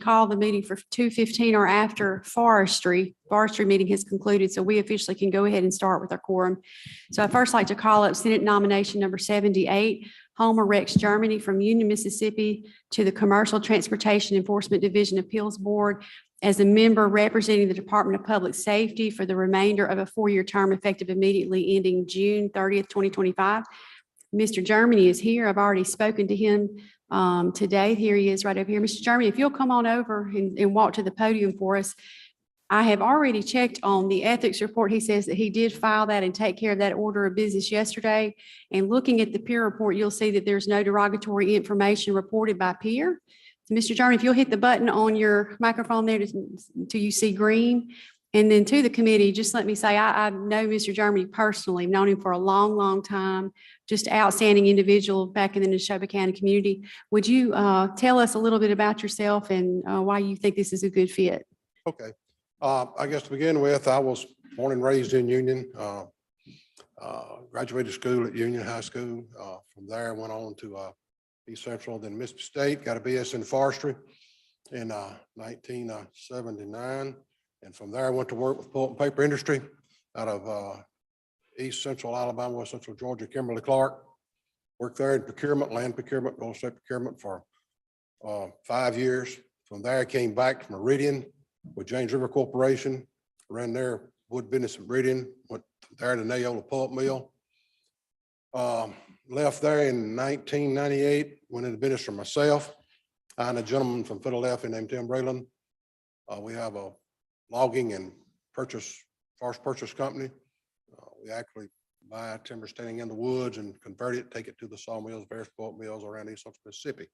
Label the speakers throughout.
Speaker 1: call the meeting for 2:15 or after forestry. Forestry meeting has concluded, so we officially can go ahead and start with our quorum. So I'd first like to call up Senate nomination number 78, Homer Rex Germany from Union, Mississippi to the Commercial Transportation Enforcement Division Appeals Board as a member representing the Department of Public Safety for the remainder of a 4-year term effective immediately ending June 30th, 2025. Mr. Germany is here. I've already spoken to him today. Here he is right over here. Mr. Germany, if you'll come on over and walk to the podium for us. I have already checked on the ethics report. He says that he did file that and take care of that order of business yesterday. And looking at the peer report, you'll see that there's no derogatory information reported by peer. So Mr. Germany, if you'll hit the button on your microphone there till you see green. And then to the committee, just let me say, I know Mr. Germany personally, known him for a long, long time, just outstanding individual back in the Neshoba County community. Would you tell us a little bit about yourself and why you think this is a good fit?
Speaker 2: Okay. I guess to begin with, I was born and raised in Union, graduated school at Union High School. From there, I went on to East Central, then Mississippi State, got a BS in forestry in 1979. And from there, I went to work with pulp and paper industry out of East Central Alabama, West Central Georgia, Kimberly-Clark. Worked there in procurement, land procurement, real estate procurement for 5 years. From there, I came back to Meridian with James River Corporation, ran their wood business in Meridian, went there to Neola Pulp Mill. Left there in 1998, went into business for myself. I and a gentleman from Philadelphia named Tim Braylon. We have a logging and forest purchase company. We actually buy timber standing in the woods and convert it, take it to the sawmills, various pulp mills around East Central Mississippi.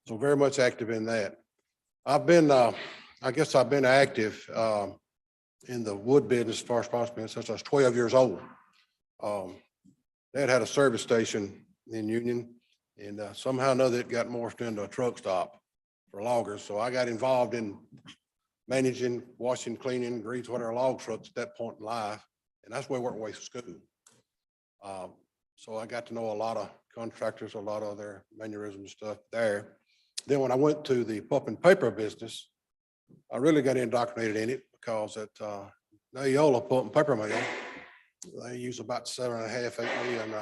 Speaker 2: So very much active in that. I've been active in the wood business, forest products business, since I was 12 years old. Dad had a service station in Union, and somehow or another it got morphed into a truck stop for loggers. So I got involved in managing, washing, cleaning, grease, whatever log trucks at that point in life. And that's where I worked my way to school. So I got to know a lot of contractors, a lot of their mannerisms stuff there. Then when I went to the pulp and paper business, I really got indoctrinated in it because at Neola Pulp and Paper Mill, they use about 7.5, 8 million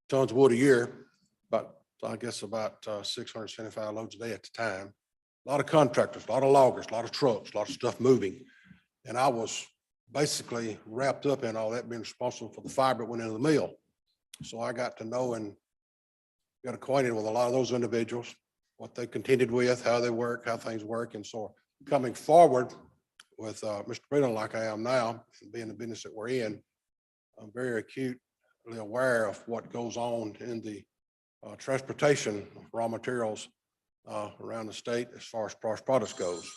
Speaker 2: tons of wood a year, but I guess about 675 loads a day at the time. A lot of contractors, a lot of loggers, a lot of trucks, a lot of stuff moving. And I was basically wrapped up in all that, being responsible for the fiber that went into the mill. So I got to know and got acquainted with a lot of those individuals, what they contended with, how they work, how things work. And so coming forward with Mr. Braylon like I am now, and being the business that we're in, I'm very acutely aware of what goes on in the transportation of raw materials around the state as far as forest products goes.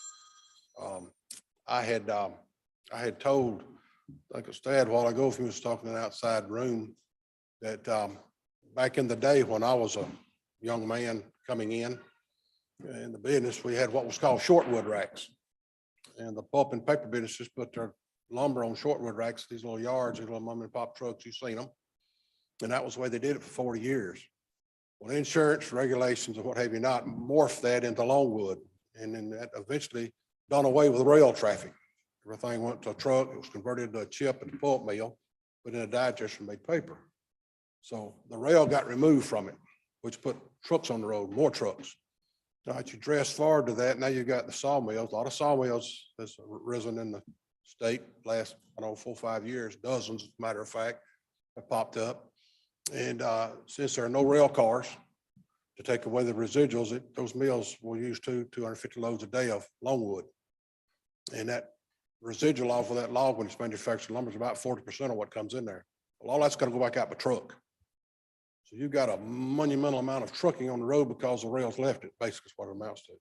Speaker 2: I had told, like a Stad a while ago, if he was talking in an outside room, that back in the day when I was a young man coming in the business, we had what was called shortwood racks. And the pulp and paper businesses put their lumber on shortwood racks, these little yards, these little mom and pop trucks, you've seen them. And that was the way they did it for 40 years. Well, insurance regulations and what have you not morphed that into longwood. And then that eventually done away with rail traffic. Everything went to a truck, it was converted to a chip at the pulp mill, put in a digester and made paper. So the rail got removed from it, which put trucks on the road, more trucks. Now, you dress forward to that, now you've got the sawmills. A lot of sawmills has risen in the state last, 4 or 5 years, dozens, as a matter of fact, have popped up. And since there are no rail cars to take away the residuals, those mills will use 250 loads a day of longwood. And that residual off of that log when it's manufactured lumber is about 40% of what comes in there. Well, all that's going to go back out by truck. So you've got a monumental amount of trucking on the road because the rails left it, basically is what it amounts to.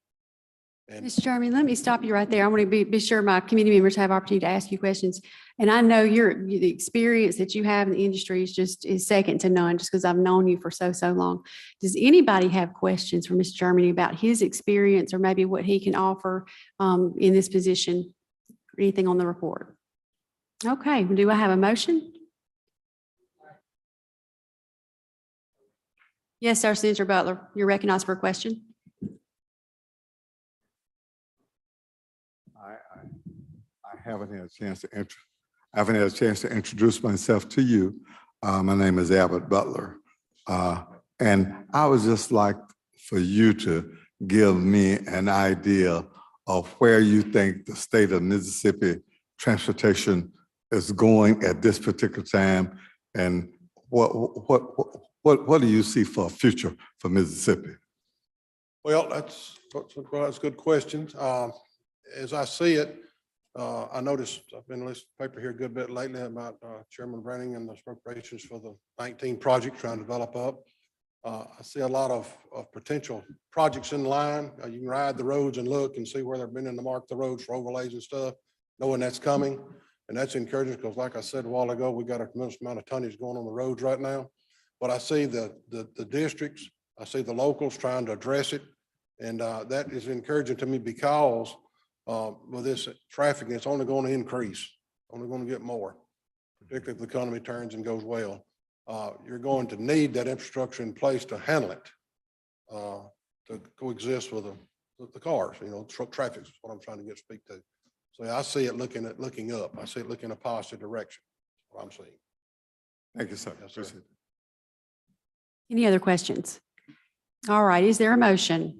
Speaker 2: And
Speaker 1: Mr. Jeremy, let me stop you right there. I want to be sure my community members have opportunity to ask you questions. And I know the experience that you have in the industry is second to none, just because I've known you for so long. Does anybody have questions for Mr. Germany about his experience or maybe what he can offer in this position? Anything on the report? Okay, do I have a motion? Yes, sir, Senator Butler, you're recognized for a question.
Speaker 3: I haven't had a chance to introduce myself to you. My name is Abbott Butler. And I would just like for you to give me an idea of where you think the state of Mississippi transportation is going at this particular time, and what do you see for a future for Mississippi?
Speaker 2: Well, that's good questions. As I see it, I noticed, I've been listening to the paper here a good bit lately about Chairman Branning and the appropriations for the 19 project trying to develop up. I see a lot of potential projects in line. You can ride the roads and look and see where they've been in the mark the roads for overlays and stuff, knowing that's coming. And that's encouraging because like I said a while ago, we got a tremendous amount of tonnage going on the roads right now. But I see the districts, I see the locals trying to address it. And that is encouraging to me because with this traffic, it's only going to increase, only going to get more, particularly if the economy turns and goes well. You're going to need that infrastructure in place to handle it, to coexist with the cars, truck traffic is what I'm trying to speak to. So I see it looking up. I see it looking in a positive direction. What I'm seeing.
Speaker 3: Thank you, sir.
Speaker 2: Yes, sir.
Speaker 1: Any other questions? All right, is there a motion?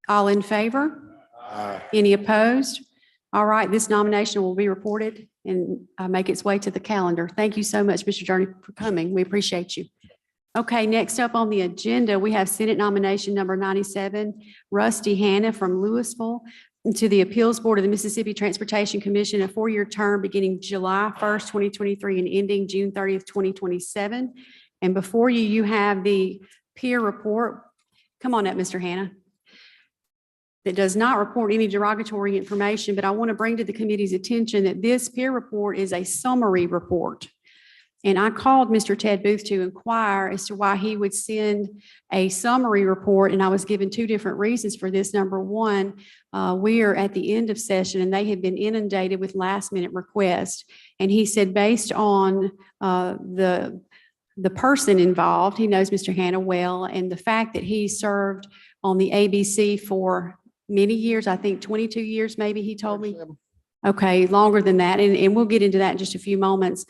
Speaker 1: All in favor? Any opposed? All right, this nomination will be reported and make its way to the calendar. Thank you so much, Mr. Journey, for coming. We appreciate you. Okay, next up on the agenda, we have Senate nomination number 97, Rusty Hanna from Louisville to the Appeals Board of the Mississippi Transportation Commission, a 4-year term beginning July 1st, 2023 and ending June 30th, 2027. And before you, you have the peer report. Come on up, Mr. Hanna. That does not report any derogatory information, but I want to bring to the committee's attention that this peer report is a summary report. And I called Mr. Ted Booth to inquire as to why he would send a summary report, and I was given 2 different reasons for this. Number one, we are at the end of session and they have been inundated with last-minute requests. And he said, based on the person involved, he knows Mr. Hanna well, and the fact that he served on the ABC for many years, I think 22 years, maybe he told me. Okay, longer than that. And we'll get into that in just a few moments.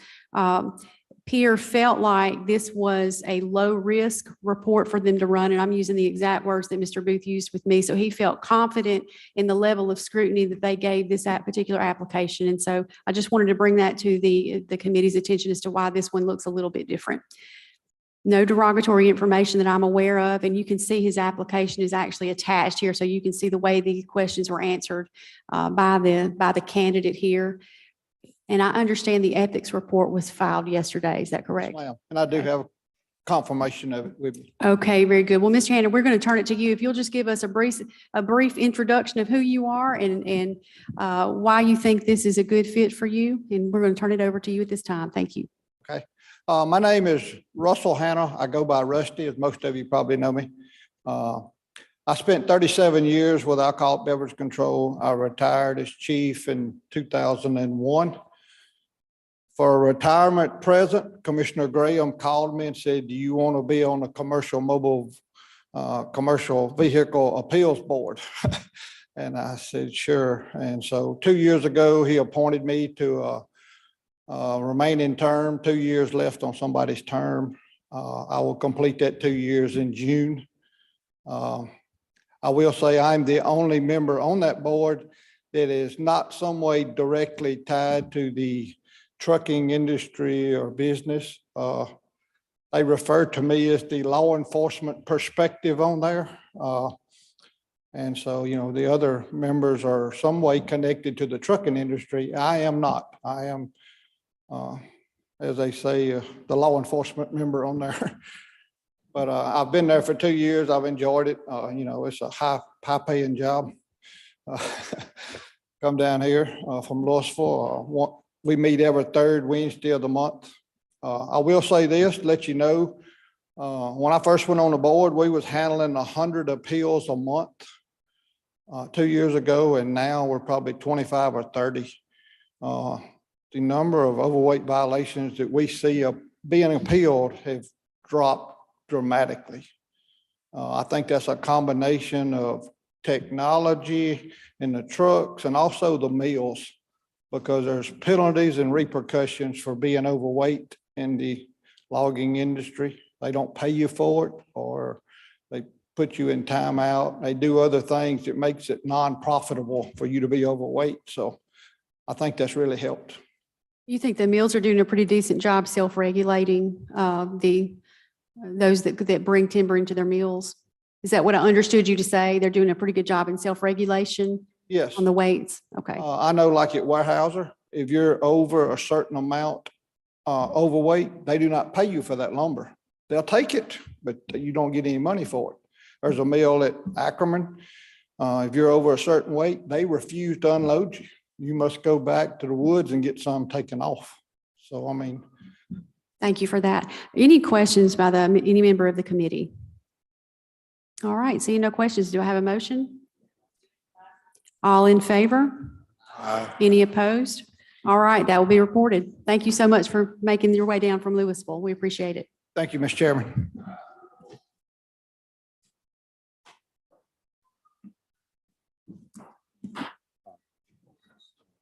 Speaker 1: Peer felt like this was a low risk report for them to run. And I'm using the exact words that Mr. Booth used with me. So he felt confident in the level of scrutiny that they gave this particular application. And so I just wanted to bring that to the committee's attention as to why this one looks a little bit different. No derogatory information that I'm aware of, and you can see his application is actually attached here, so you can see the way the questions were answered by the candidate here. And I understand the ethics report was filed yesterday. Is that correct?
Speaker 4: Yes, ma'am. And I do have confirmation of it with me.
Speaker 1: Okay, very good. Well, Mr. Hanna, we're going to turn it to you. If you'll just give us a brief introduction of who you are and why you think this is a good fit for you, and we're going to turn it over to you at this time. Thank you.
Speaker 4: Okay. My name is Russell Hanna. I go by Rusty, as most of you probably know me. I spent 37 years with alcoholic beverage control. I retired as chief in 2001. For a retirement present, Commissioner Graham called me and said, do you want to be on the commercial vehicle appeals board? And I said, sure. And so 2 years ago, he appointed me to remaining term, 2 years left on somebody's term. I will complete that 2 years in June. I will say I'm the only member on that board that is not some way directly tied to the trucking industry or business. They refer to me as the law enforcement perspective on there. And so, the other members are some way connected to the trucking industry. I am not. I am as they say, the law enforcement member on there. But I've been there for 2 years. I've enjoyed it. It's a high paying job. Come down here from Louisville. We meet every 3rd Wednesday of the month. I will say this, let you know, when I first went on the board, we was handling 100 appeals a month 2 years ago, and now we're probably 25 or 30. The number of overweight violations that we see being appealed have dropped dramatically. I think that's a combination of technology in the trucks and also the meals, because there's penalties and repercussions for being overweight in the logging industry. They don't pay you for it, or they put you in timeout. They do other things that makes it non-profitable for you to be overweight. So I think that's really helped.
Speaker 1: You think the mills are doing a pretty decent job self-regulating those that bring timber into their mills? Is that what I understood you to say? They're doing a pretty good job in self-regulation
Speaker 4: Yes.
Speaker 1: on the weights? Okay.
Speaker 4: I know like at Weyerhaeuser, if you're over a certain amount overweight, they do not pay you for that lumber. They'll take it, but you don't get any money for it. There's a mill at Ackerman. If you're over a certain weight, they refuse to unload you. You must go back to the woods and get some taken off. So, I mean,
Speaker 1: Thank you for that. Any questions by any member of the committee? All right, seeing no questions, do I have a motion? All in favor? Any opposed? All right, that will be reported. Thank you so much for making your way down from Louisville. We appreciate it.
Speaker 4: thank you, Mr. Chairman.